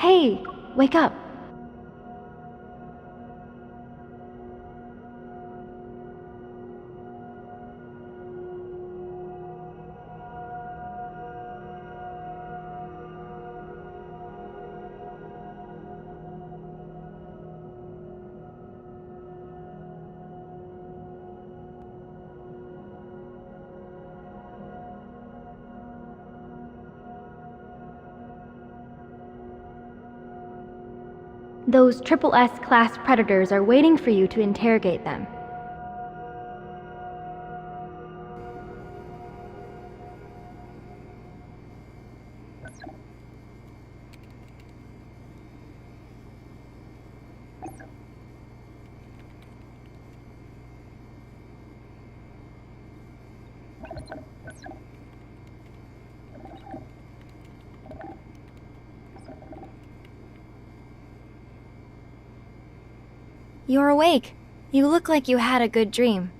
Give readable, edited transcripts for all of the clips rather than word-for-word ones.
Hey, wake up. Those Triple S class predators are waiting for you to interrogate them. You're awake. You look like you had a good dream.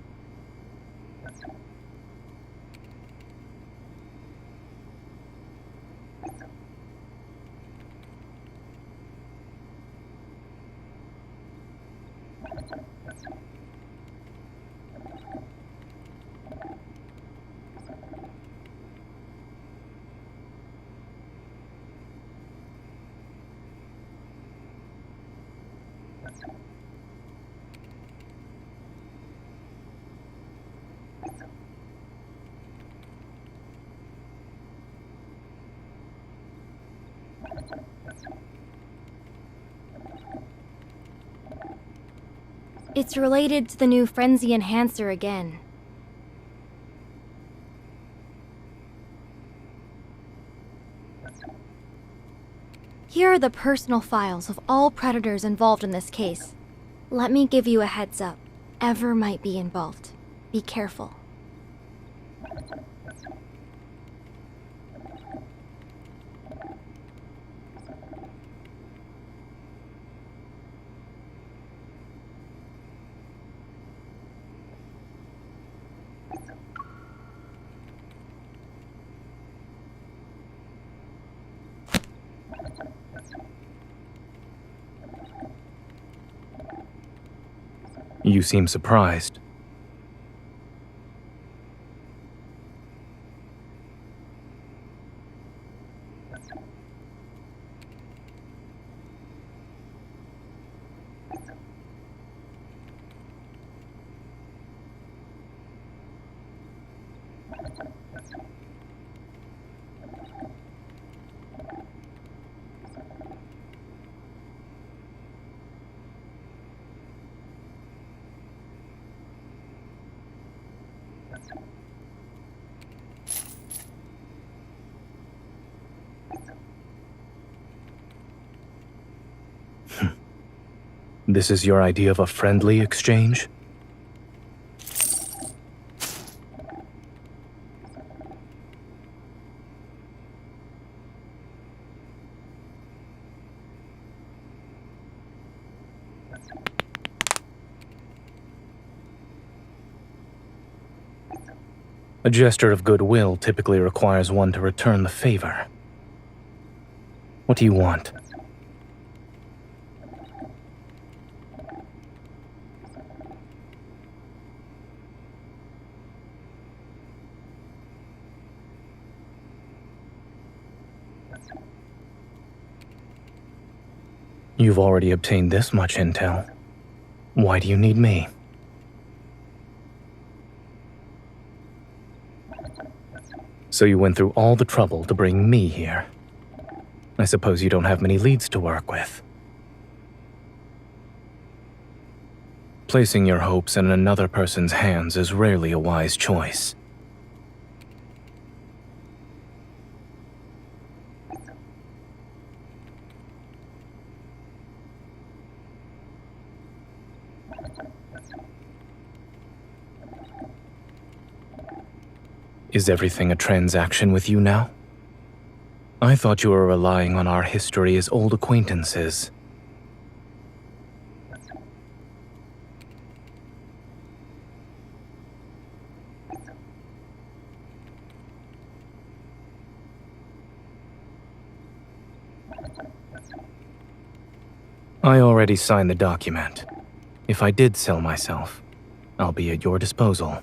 It's related to the new Frenzy Enhancer again. Here are the personal files of all predators involved in this case. Let me give you a heads up. Ever might be involved. Be careful. You seem surprised. This is your idea of a friendly exchange? A gesture of goodwill typically requires one to return the favor. What do you want? You've already obtained this much intel. Why do you need me? So you went through all the trouble to bring me here. I suppose you don't have many leads to work with. Placing your hopes in another person's hands is rarely a wise choice. Is everything a transaction with you now? I thought you were relying on our history as old acquaintances. I already signed the document. If I did sell myself, I'll be at your disposal.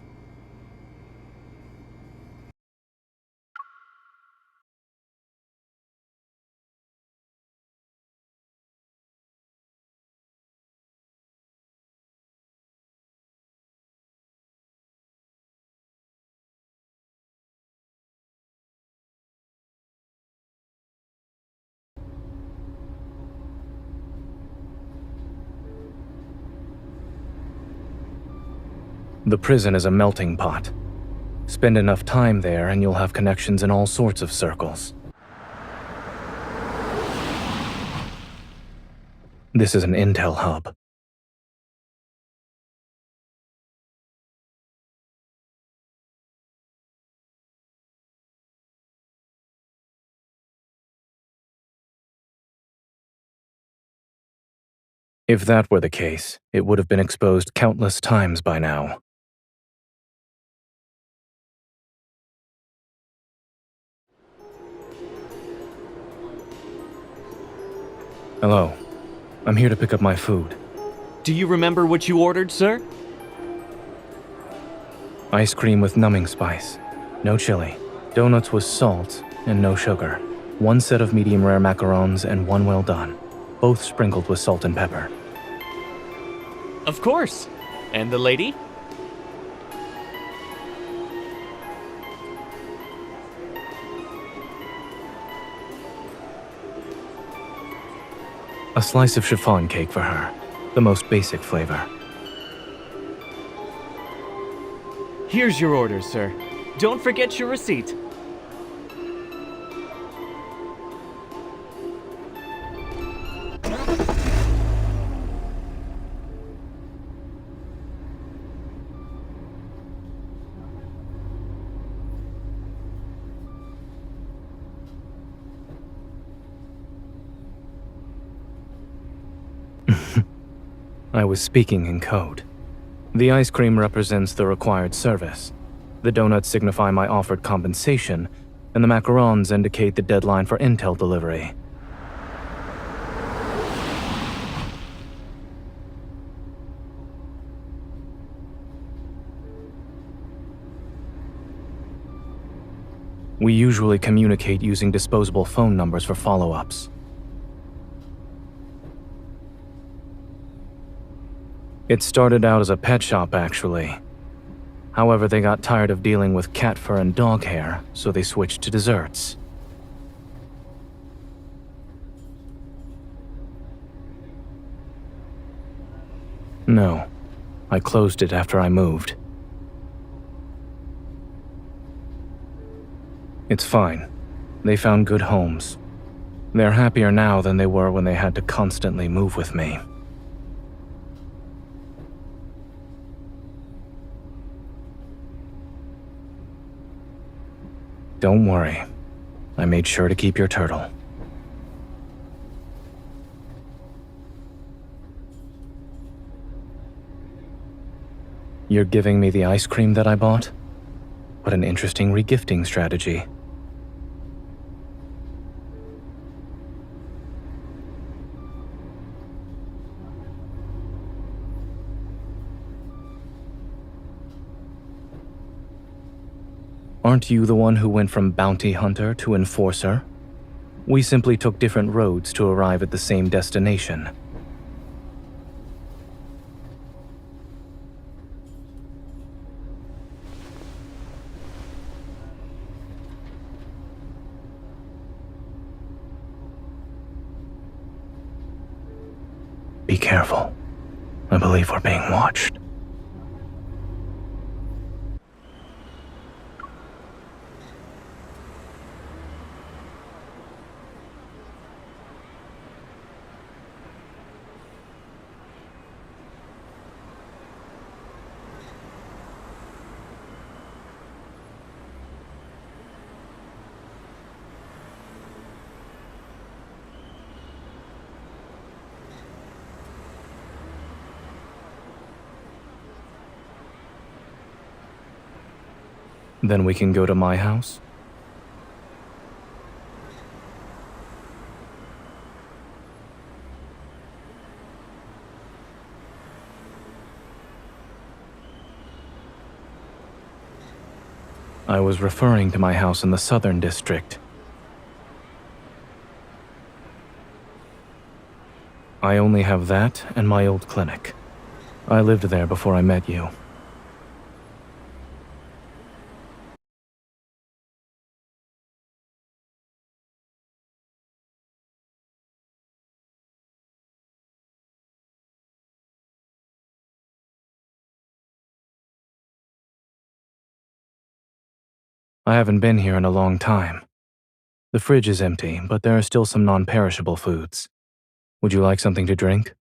The prison is a melting pot. Spend enough time there and you'll have connections in all sorts of circles. This is an intel hub. If that were the case, it would have been exposed countless times by now. Hello. I'm here to pick up my food. Do you remember what you ordered, sir? Ice cream with numbing spice. No chili. Donuts with salt and no sugar. 1 set of medium rare macarons and 1 well done. Both sprinkled with salt and pepper. Of course. And the lady? A slice of chiffon cake for her. The most basic flavor. Here's your order, sir. Don't forget your receipt. I was speaking in code. The ice cream represents the required service. The donuts signify my offered compensation, and the macarons indicate the deadline for intel delivery. We usually communicate using disposable phone numbers for follow-ups. It started out as a pet shop, actually. However, they got tired of dealing with cat fur and dog hair, so they switched to desserts. No, I closed it after I moved. It's fine. They found good homes. They're happier now than they were when they had to constantly move with me. Don't worry. I made sure to keep your turtle. You're giving me the ice cream that I bought? What an interesting regifting strategy. Aren't you the one who went from bounty hunter to enforcer? We simply took different roads to arrive at the same destination. Be careful. I believe we're being watched. Then we can go to my house? I was referring to my house in the Southern District. I only have that and my old clinic. I lived there before I met you. I haven't been here in a long time. The fridge is empty, but there are still some non-perishable foods. Would you like something to drink?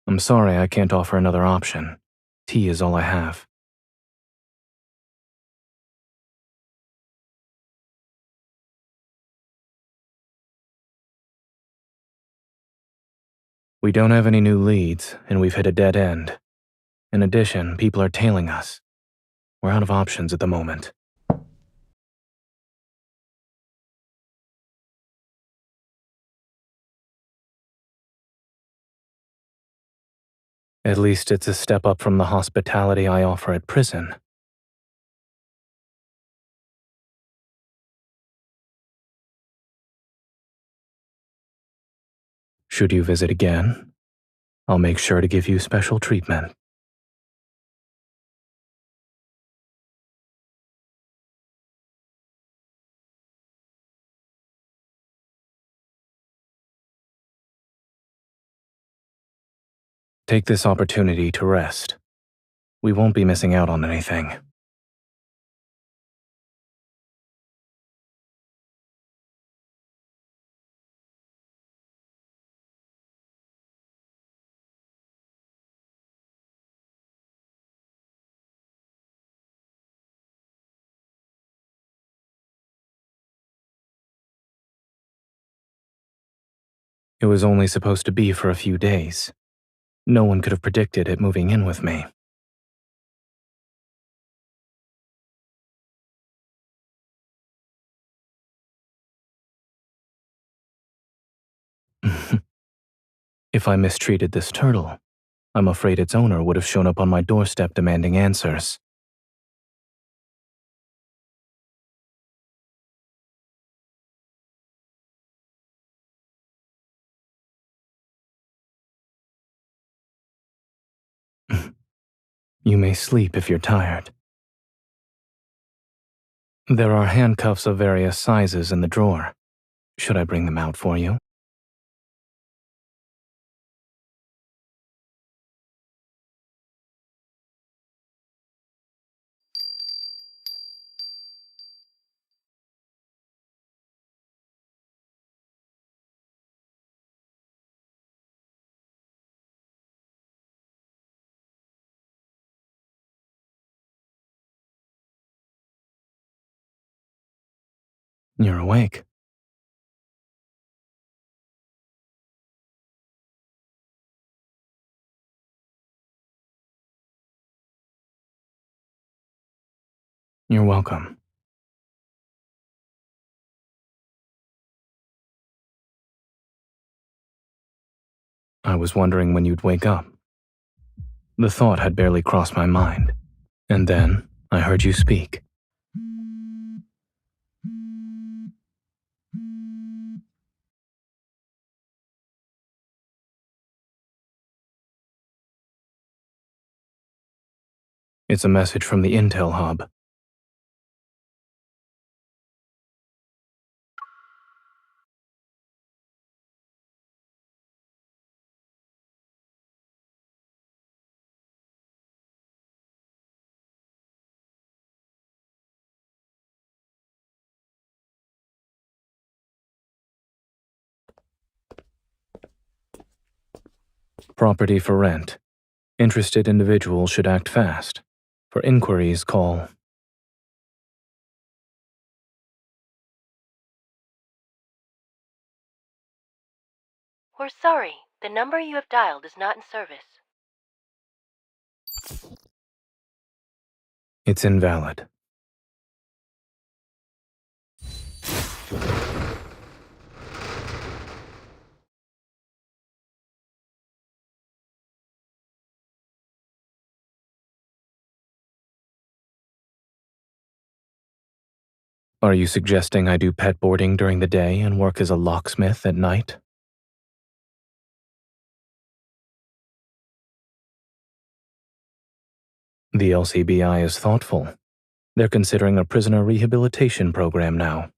I'm sorry I can't offer another option. Tea is all I have. We don't have any new leads, and we've hit a dead end. In addition, people are tailing us. We're out of options at the moment. At least it's a step up from the hospitality I offer at prison. Should you visit again, I'll make sure to give you special treatment. Take this opportunity to rest. We won't be missing out on anything. It was only supposed to be for a few days. No one could have predicted it moving in with me. If I mistreated this turtle, I'm afraid its owner would have shown up on my doorstep demanding answers. You may sleep if you're tired. There are handcuffs of various sizes in the drawer. Should I bring them out for you? You're awake. You're welcome. I was wondering when you'd wake up. The thought had barely crossed my mind. And then, I heard you speak. It's a message from the Intel Hub. Property for rent. Interested individuals should act fast. For inquiries, call. We're sorry. The number you have dialed is not in service. It's invalid. Are you suggesting I do pet boarding during the day and work as a locksmith at night? The LCBI is thoughtful. They're considering a prisoner rehabilitation program now.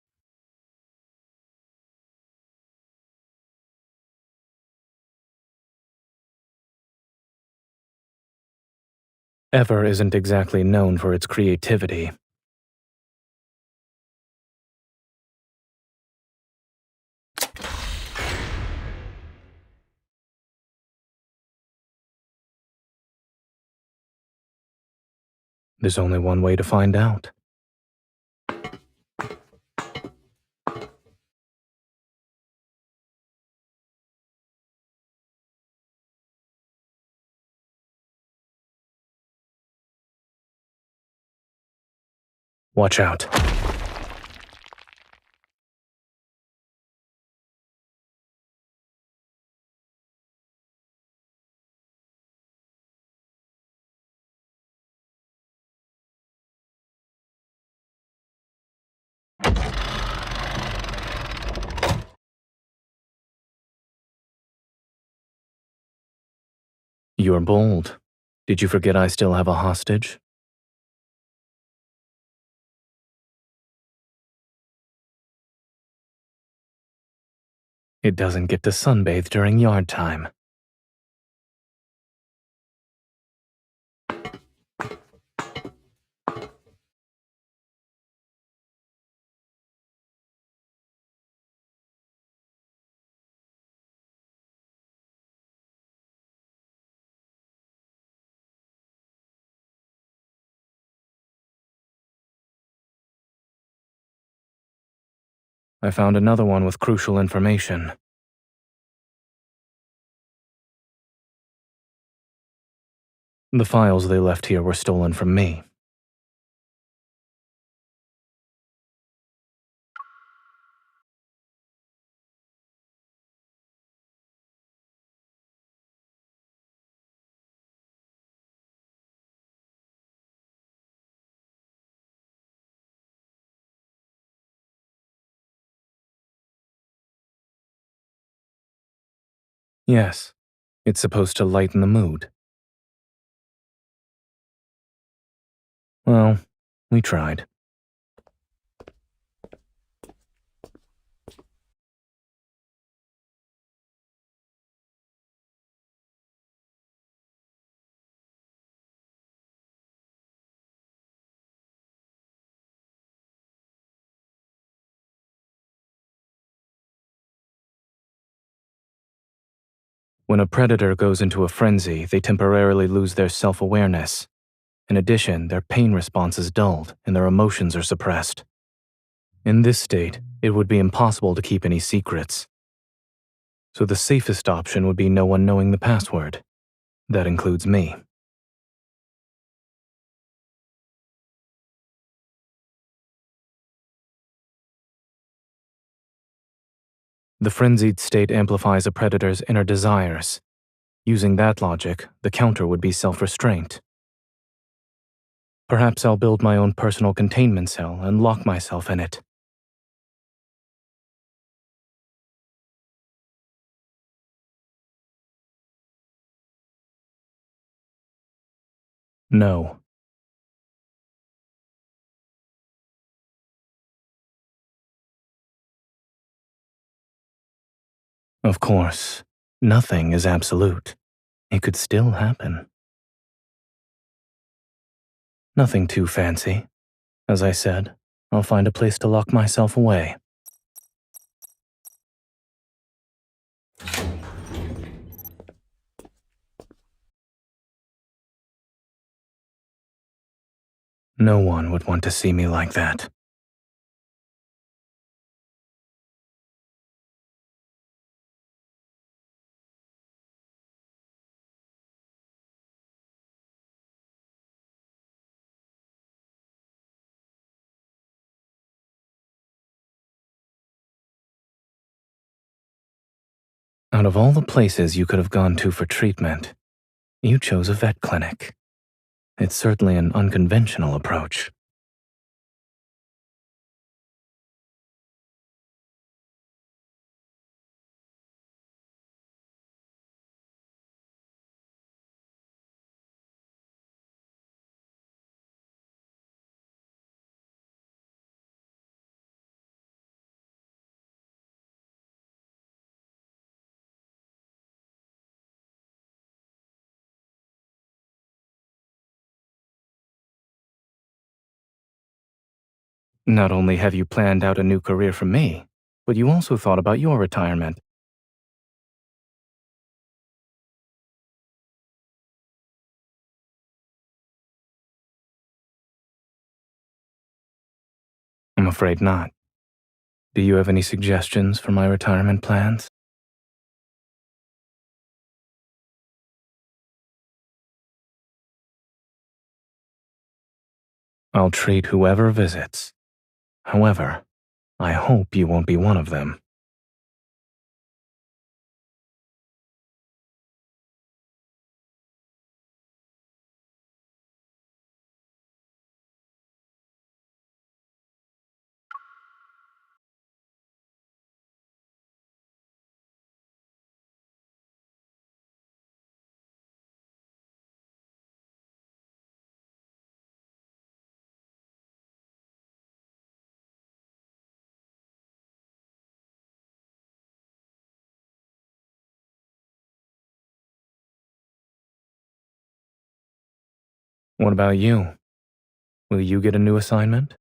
Ever isn't exactly known for its creativity. There's only one way to find out. Watch out. You're bold. Did you forget I still have a hostage? It doesn't get to sunbathe during yard time. I found another one with crucial information. The files they left here were stolen from me. Yes, it's supposed to lighten the mood. Well, we tried. When a predator goes into a frenzy, they temporarily lose their self-awareness. In addition, their pain response is dulled and their emotions are suppressed. In this state, it would be impossible to keep any secrets. So the safest option would be no one knowing the password. That includes me. The frenzied state amplifies a predator's inner desires. Using that logic, the counter would be self-restraint. Perhaps I'll build my own personal containment cell and lock myself in it. No. Of course, nothing is absolute. It could still happen. Nothing too fancy. As I said, I'll find a place to lock myself away. No one would want to see me like that. Out of all the places you could have gone to for treatment, you chose a vet clinic. It's certainly an unconventional approach. Not only have you planned out a new career for me, but you also thought about your retirement. I'm afraid not. Do you have any suggestions for my retirement plans? I'll treat whoever visits. However, I hope you won't be one of them. What about you? Will you get a new assignment?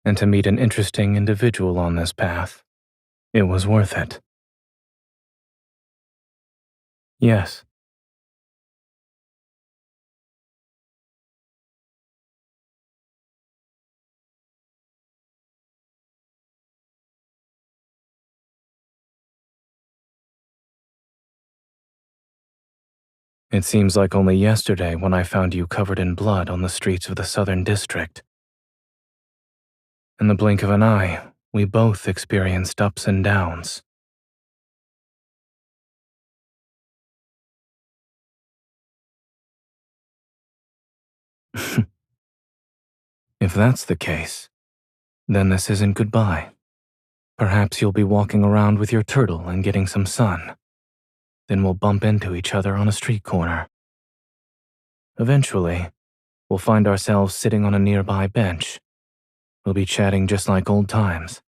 And to meet an interesting individual on this path, it was worth it. Yes. It seems like only yesterday when I found you covered in blood on the streets of the Southern District. In the blink of an eye, we both experienced ups and downs. If that's the case, then this isn't goodbye. Perhaps you'll be walking around with your turtle and getting some sun. Then we'll bump into each other on a street corner. Eventually, we'll find ourselves sitting on a nearby bench. We'll be chatting just like old times.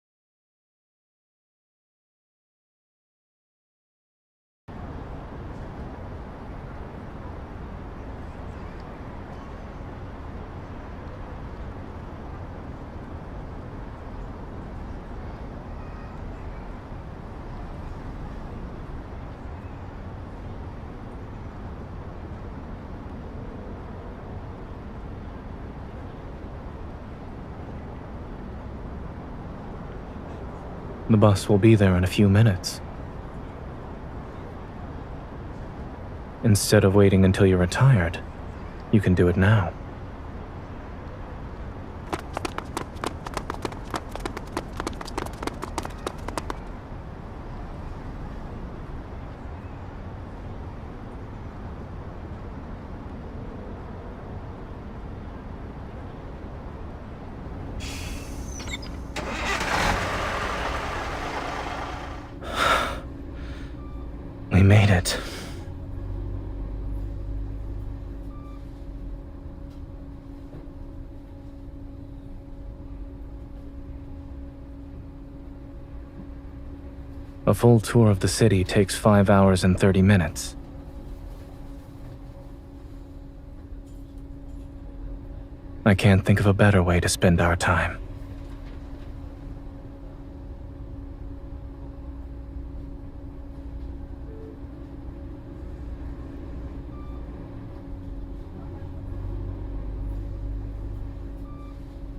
The bus will be there in a few minutes. Instead of waiting until you're retired, you can do it now. We made it. A full tour of the city takes 5 hours and 30 minutes. I can't think of a better way to spend our time.